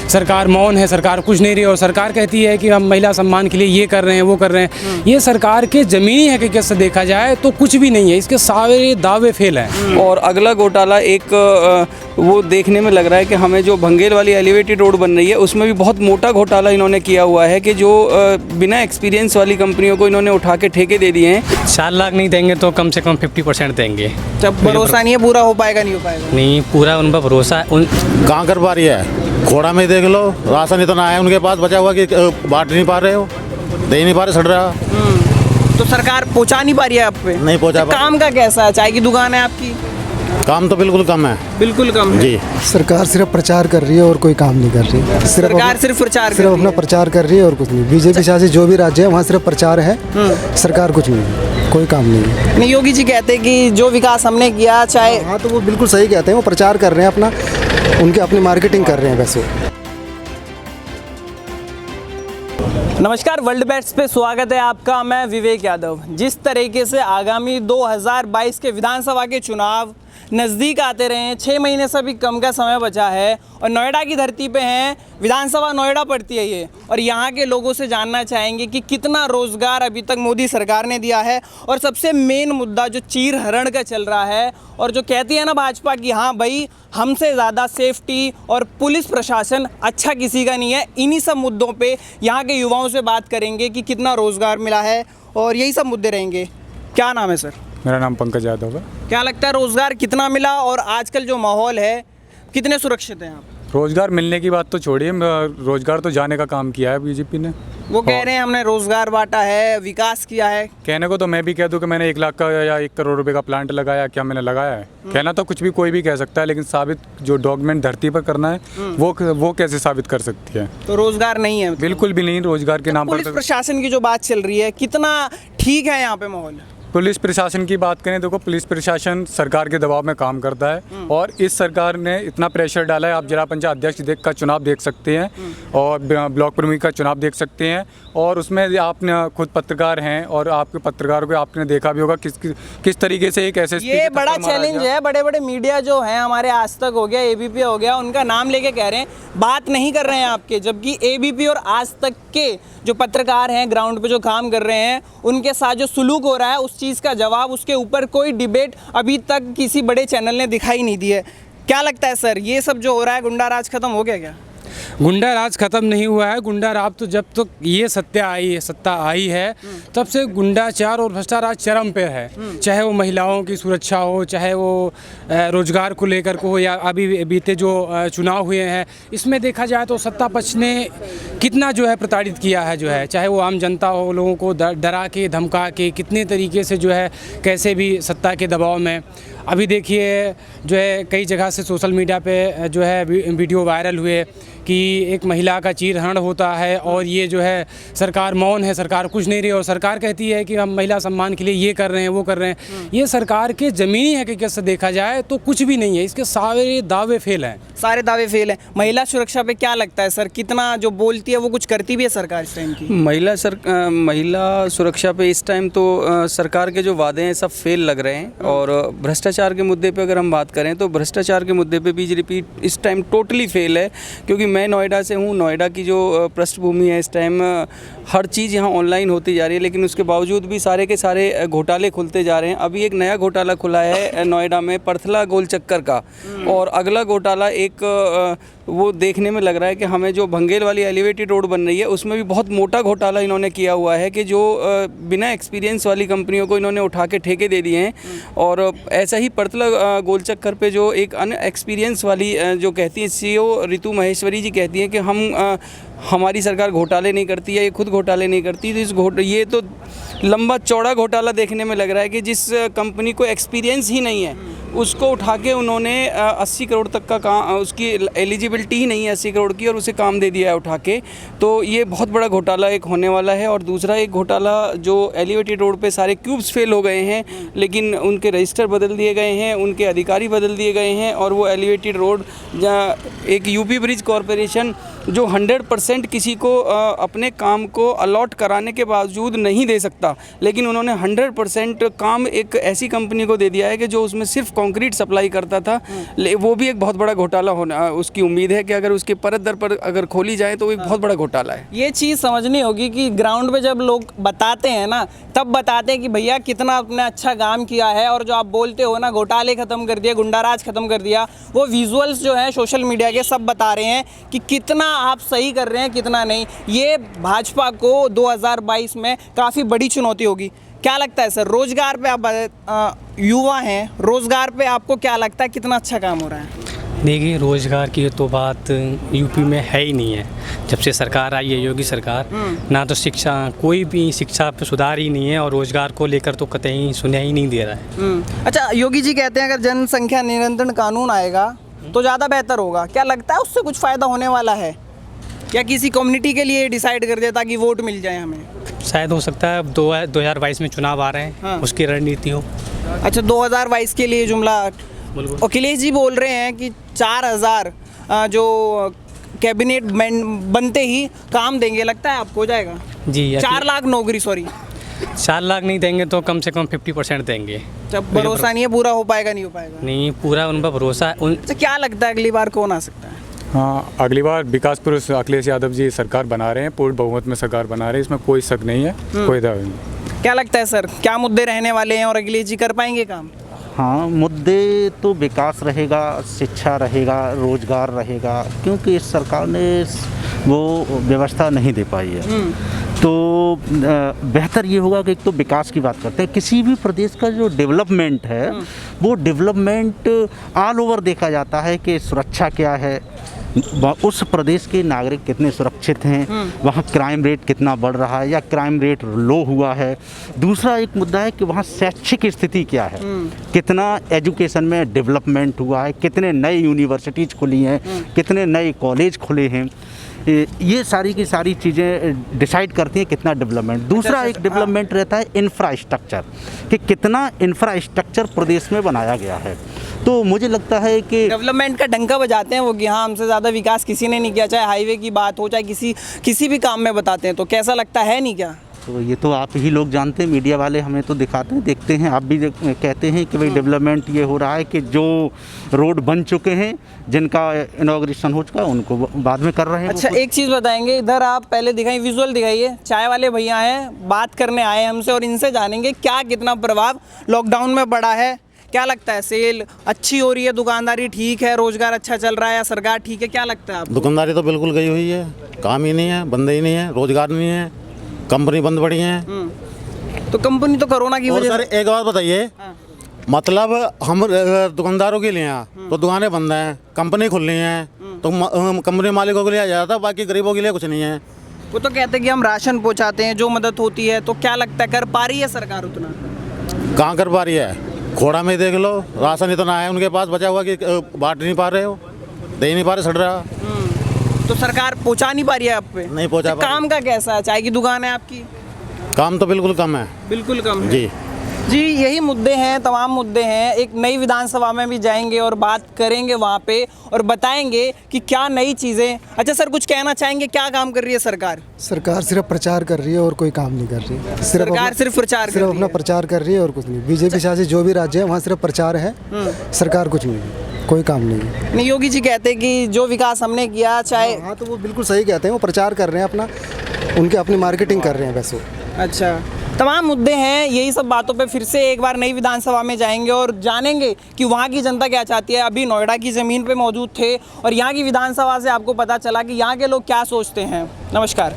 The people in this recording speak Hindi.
सरकार मौन है, सरकार कुछ नहीं रही, और सरकार कहती है कि हम महिला सम्मान के लिए ये कर रहे हैं, वो कर रहे हैं। ये सरकार के ज़मीनी हकीकत से देखा जाए तो कुछ भी नहीं है, इसके सारे दावे फेल हैं। और अगला घोटाला एक वो देखने में लग रहा है कि हमें जो भंगेल वाली एलिवेटेड रोड बन रही है उसमें भी बहुत मोटा घोटाला इन्होंने किया हुआ है कि जो बिना एक्सपीरियंस वाली कंपनियों को इन्होंने उठा के ठेके दे दिए हैं। 4 लाख नहीं देंगे तो कम से कम 50% देंगे। जब भरोसा नहीं है पूरा हो पाएगा, नहीं हो पाएगा। नहीं, पूरा उन पर भरोसा है। कहाँ कर पा रही है? घोड़ा में देख लो, राशन इतना है उनके पास बचा हुआ कि बांट नहीं पा रहे हो, दे ही नहीं पा रहे, सड़ रहा। तो सरकार पहुंचा नहीं पा रही है आप पे? नहीं पहुंचा। काम का कैसा है? चाय की दुकान है आपकी? काम तो बिल्कुल कम है, बिल्कुल कम है। जी। सरकार सिर्फ प्रचार कर रही है और कोई काम नहीं कर रही है। सरकार सिर्फ प्रचार कर सिर्फ रही अपना है। प्रचार कर रही है और कुछ नहीं। बीजेपी शासित जो भी राज्य है वहाँ सिर्फ प्रचार है, सरकार कुछ नहीं, कोई काम नहीं है। नहीं, योगी जी कहते हैं कि जो विकास हमने किया, चाहे हाँ तो वो बिल्कुल सही कहते हैं, वो प्रचार कर रहे हैं अपना, उनके अपनी मार्केटिंग कर रहे हैं वैसे। नमस्कार, वर्ल्ड बैट्स पे स्वागत है आपका। मैं विवेक यादव। जिस तरीके से आगामी 2022 के विधानसभा के चुनाव नज़दीक आते रहे हैं, 6 महीने से भी कम का समय बचा है और नोएडा की धरती पे हैं, विधानसभा नोएडा पड़ती है ये, और यहाँ के लोगों से जानना चाहेंगे कि कितना रोज़गार अभी तक मोदी सरकार ने दिया है। और सबसे मेन मुद्दा जो चीर हरण का चल रहा है और जो कहती है ना भाजपा कि हाँ भाई हमसे ज़्यादा सेफ्टी और पुलिस प्रशासन अच्छा किसी का नहीं है, इन्हीं सब मुद्दों पे यहाँ के युवाओं से बात करेंगे कि कितना रोज़गार मिला है और यही सब मुद्दे रहेंगे। क्या नाम है सर? मेरा नाम पंकज यादव है। क्या लगता है रोज़गार कितना मिला और आजकल जो माहौल है कितने सुरक्षित हैं आप? रोज़गार मिलने की बात तो छोड़िए, रोज़गार तो जाने का काम किया है बीजेपी ने। वो कह रहे हैं हमने रोज़गार बांटा है, विकास किया है। कहने को तो मैं भी कह दूं कि मैंने 1 लाख का या 1 करोड़ रुपए का प्लांट लगाया, क्या मैंने लगाया है? कहना तो कुछ भी कोई भी कह सकता है, लेकिन साबित जो डॉक्यूमेंट धरती पर करना है वो कैसे साबित कर सकती है? तो रोज़गार नहीं है? बिल्कुल भी नहीं, रोज़गार के नाम पर। पुलिस प्रशासन की जो बात चल रही है, कितना ठीक है यहाँ पे माहौल? पुलिस प्रशासन की बात करें, देखो पुलिस प्रशासन सरकार के दबाव में काम करता है और इस सरकार ने इतना प्रेशर डाला है। आप जिला पंचायत अध्यक्ष का चुनाव देख सकते हैं और ब्लॉक प्रमुख का चुनाव देख सकते हैं, और उसमें आपने खुद पत्रकार हैं और आपके पत्रकारों को आपने देखा भी होगा किस तरीके से एक ऐसे ये बड़ा चैलेंज है। बड़े बड़े मीडिया जो हैं, हमारे आज तक हो गया, एबीपी हो गया, उनका नाम लेके कह रहे हैं, बात नहीं कर रहे हैं आपके, जबकि एबीपी और आज तक के जो पत्रकार हैं ग्राउंड पे जो काम कर रहे हैं, उनके साथ जो सुलूक हो रहा है उस चीज़ का जवाब, उसके ऊपर कोई डिबेट अभी तक किसी बड़े चैनल ने दिखाई नहीं दी है। क्या लगता है सर, ये सब जो हो रहा है गुंडा राज खत्म हो गया क्या? गुंडा राज खत्म नहीं हुआ है। गुंडा राज तो जब तक ये सत्ता आई है तब से गुंडाचार और भ्रष्टाचार चरम पे है। चाहे वो महिलाओं की सुरक्षा हो, चाहे वो रोजगार को लेकर को हो, या अभी बीते जो चुनाव हुए हैं, इसमें देखा जाए तो सत्ता पक्ष ने कितना जो है प्रताड़ित किया है, जो है चाहे वो आम जनता हो, लोगों को डरा के धमका के कितने तरीके से जो है कैसे भी सत्ता के दबाव में। अभी देखिए जो है कई जगह से सोशल मीडिया पे जो है वीडियो वायरल हुए कि एक महिला का चीरहरण होता है और ये जो है सरकार मौन है, सरकार कुछ नहीं रही, और सरकार कहती है कि हम महिला सम्मान के लिए ये कर रहे हैं, वो कर रहे हैं। ये सरकार के ज़मीनी हकीकत से देखा जाए तो कुछ भी नहीं है, इसके सारे दावे फेल हैं। सारे दावे फेल हैं। महिला सुरक्षा पे क्या लगता है सर, कितना जो बोलती है वो कुछ करती भी है सरकार इस टाइम की? महिला सुरक्षा पे इस टाइम तो सरकार के जो वादे हैं सब फेल लग रहे हैं। और भ्रष्टाचार के मुद्दे पे अगर हम बात करें तो भ्रष्टाचार के मुद्दे पे बीजेपी इस टाइम टोटली फेल है, क्योंकि मैं नोएडा से हूँ। नोएडा की जो पृष्ठभूमि है, इस टाइम हर चीज़ यहाँ ऑनलाइन होती जा रही है, लेकिन उसके बावजूद भी सारे के सारे घोटाले खुलते जा रहे हैं। अभी एक नया घोटाला खुला है नोएडा में, परथला गोल चक्कर का, और अगला घोटाला एक वो देखने में लग रहा है कि हमें जो भंगेल वाली एलिवेटेड रोड बन रही है उसमें भी बहुत मोटा घोटाला इन्होंने किया हुआ है कि जो बिना एक्सपीरियंस वाली कंपनियों को इन्होंने उठा के ठेके दे दिए हैं। और ऐसा ही परतला गोल चक्कर पे जो एक अनएक्सपीरियंस वाली जो कहती है सीईओ रितु महेश्वरी जी कहती हैं कि हमारी सरकार घोटाले नहीं करती है, ये खुद घोटाले नहीं करती। तो ये तो लंबा चौड़ा घोटाला देखने में लग रहा है कि जिस कंपनी को एक्सपीरियंस ही नहीं है उसको उठा के उन्होंने 80 करोड़ तक का काम, उसकी एलिजिबिलिटी ही नहीं है 80 करोड़ की, और उसे काम दे दिया है उठा के। तो ये बहुत बड़ा घोटाला एक होने वाला है। और दूसरा एक घोटाला जो एलिवेटेड रोड पे सारे क्यूब्स फेल हो गए हैं, लेकिन उनके रजिस्टर बदल दिए गए हैं, उनके अधिकारी बदल दिए गए हैं, और वो एलिवेटेड रोड एक यूपी ब्रिज कॉरपोरेशन जो 100% किसी को अपने काम को अलॉट कराने के बावजूद नहीं दे सकता, लेकिन उन्होंने 100% काम एक ऐसी कंपनी को दे दिया है कि जो उसमें सिर्फ कंक्रीट सप्लाई करता था। वो भी एक बहुत बड़ा घोटाला होना उसकी उम्मीद है कि अगर उसकी परत दर पर अगर खोली जाए तो वो एक बहुत बड़ा घोटाला है। ये चीज़ समझनी होगी कि ग्राउंड पे जब लोग बताते हैं ना, तब बताते हैं कि भैया कितना आपने अच्छा काम किया है, और जो आप बोलते हो ना घोटाले ख़त्म कर दिया, गुंडाराज ख़त्म कर दिया, वो विजुअल्स जो है सोशल मीडिया के सब बता रहे हैं कि कितना आप सही कर रहे हैं कितना नहीं। ये भाजपा को 2022 में काफ़ी बड़ी चुनौती होगी। क्या लगता है सर, रोजगार पे आप युवा हैं, रोजगार पे आपको क्या लगता है कितना अच्छा काम हो रहा है? देखिए, रोज़गार की तो बात यूपी में है ही नहीं है। जब से सरकार आई है योगी सरकार, ना तो शिक्षा, कोई भी शिक्षा पे सुधार ही नहीं है, और रोज़गार को लेकर तो कतई सुना ही नहीं दे रहा है। अच्छा, योगी जी कहते हैं अगर जनसंख्या नियंत्रण कानून आएगा तो ज़्यादा बेहतर होगा। क्या लगता है उससे कुछ फ़ायदा होने वाला है, या किसी कम्युनिटी के लिए डिसाइड कर देता कि वोट मिल जाए हमें? शायद हो सकता है। 2022 में चुनाव आ रहे हैं, हाँ। उसकी रणनीति हो। अच्छा, 2022 के लिए जुमला अखिलेश जी बोल रहे हैं कि 4000 जो कैबिनेट बनते ही काम देंगे। लगता है आपको हो जाएगा? जी, 4 लाख नौकरी, सॉरी 4 लाख नहीं देंगे तो कम से कम 50% देंगे। जब भरोसा नहीं है पूरा हो पाएगा, नहीं हो पाएगा? नहीं, पूरा उन पर भरोसा है। अच्छा, क्या लगता है अगली बार कौन आ सकता है? हाँ, अगली बार विकास पुरुष अखिलेश यादव जी सरकार बना रहे हैं, पूर्ण बहुमत में सरकार बना रहे हैं, इसमें कोई शक नहीं है, कोई दावा नहीं। क्या लगता है सर, क्या मुद्दे रहने वाले हैं और अखिलेश जी कर पाएंगे काम? हाँ, मुद्दे तो विकास रहेगा, शिक्षा रहेगा, रोजगार रहेगा, क्योंकि इस सरकार ने वो व्यवस्था नहीं दे पाई है। तो बेहतर ये होगा कि एक तो विकास की बात करते हैं। किसी भी प्रदेश का जो डेवलपमेंट है वो डेवलपमेंट ऑल ओवर देखा जाता है कि सुरक्षा क्या है, उस प्रदेश के नागरिक कितने सुरक्षित हैं, वहाँ क्राइम रेट कितना बढ़ रहा है या क्राइम रेट लो हुआ है। दूसरा एक मुद्दा है कि वहाँ शैक्षिक स्थिति क्या है, कितना एजुकेशन में डेवलपमेंट हुआ है, कितने नए यूनिवर्सिटीज़ खुली हैं, कितने नए कॉलेज खुले हैं। ये सारी की सारी चीज़ें डिसाइड करती हैं कितना डेवलपमेंट। दूसरा एक डेवलपमेंट रहता है इंफ्रास्ट्रक्चर, कि कितना इंफ्रास्ट्रक्चर प्रदेश में बनाया गया है। तो मुझे लगता है कि डेवलपमेंट का डंका बजाते हैं वो कि हाँ हमसे ज़्यादा विकास किसी ने नहीं किया, चाहे हाईवे की बात हो, चाहे किसी भी काम में बताते हैं। तो कैसा लगता है नहीं क्या? तो ये तो आप ही लोग जानते हैं, मीडिया वाले हमें तो दिखाते हैं, देखते हैं। आप भी कहते हैं कि भाई डेवलपमेंट ये हो रहा है कि जो रोड बन चुके हैं, जिनका इनॉग्रेशन हो चुका है, उनको बाद में कर रहे हैं। अच्छा, एक चीज़ बताएंगे, इधर आप पहले दिखाइए, विजुअल दिखाइए। चाय वाले भैया हैं, बात करने आए हमसे, और इनसे जानेंगे क्या कितना प्रभाव लॉकडाउन में पड़ा है। क्या लगता है, सेल अच्छी हो रही है, दुकानदारी ठीक है, रोजगार अच्छा चल रहा है, या सरकार ठीक है? क्या लगता है आपको? दुकानदारी तो बिल्कुल गई हुई है, काम ही नहीं है, बंदे ही नहीं है, रोजगार नहीं है, कंपनी बंद पड़ी है। तो कंपनी तो कोरोना की वजह से। एक बात बताइए, मतलब हम दुकानदारों के लिए तो दुकानें बंद हैं, कंपनी खुल रही हैं, तो कंपनी मालिकों के लिए आ जाता, बाकी गरीबों के लिए कुछ नहीं है। वो तो कहते हैं कि हम राशन पहुंचाते हैं, जो मदद होती है। तो क्या लगता है, कर पा रही है सरकार उतना? कहाँ कर पा रही है? घोड़ा में देख लो, राशन इतना है उनके पास बचा हुआ कि बांट नहीं पा रहे हो, दे ही नहीं पा रहे, सड़ रहा। तो सरकार पहुंचा नहीं पा रही है आप पे? नहीं पहुंचा पा रही। काम का कैसा है? चाय की दुकान है आपकी? काम तो बिल्कुल कम है, बिल्कुल कम है। जी जी, यही मुद्दे हैं, तमाम मुद्दे हैं। एक नई विधानसभा में भी जाएंगे और बात करेंगे वहाँ पे, और बताएंगे कि क्या नई चीज़ें। अच्छा सर, कुछ कहना चाहेंगे, क्या काम कर रही है सरकार? सरकार सिर्फ प्रचार कर रही है और कोई काम नहीं कर रही है। सरकार सिर्फ प्रचार कर सिर्फ रही अपना है। प्रचार कर रही है और कुछ नहीं। बीजेपी शासित जो भी राज्य है वहाँ सिर्फ प्रचार है, सरकार कुछ नहीं है, कोई काम नहीं है। नहीं, योगी जी कहते हैं कि जो विकास हमने किया, चाहे हाँ, तो वो बिल्कुल सही कहते हैं, वो प्रचार कर रहे हैं अपना, उनके अपनी मार्केटिंग कर रहे हैं वैसे। अच्छा, तमाम मुद्दे हैं। यही सब बातों पे फिर से एक बार नई विधानसभा में जाएंगे और जानेंगे कि वहाँ की जनता क्या चाहती है। अभी नोएडा की ज़मीन पे मौजूद थे और यहाँ की विधानसभा से आपको पता चला कि यहाँ के लोग क्या सोचते हैं। नमस्कार।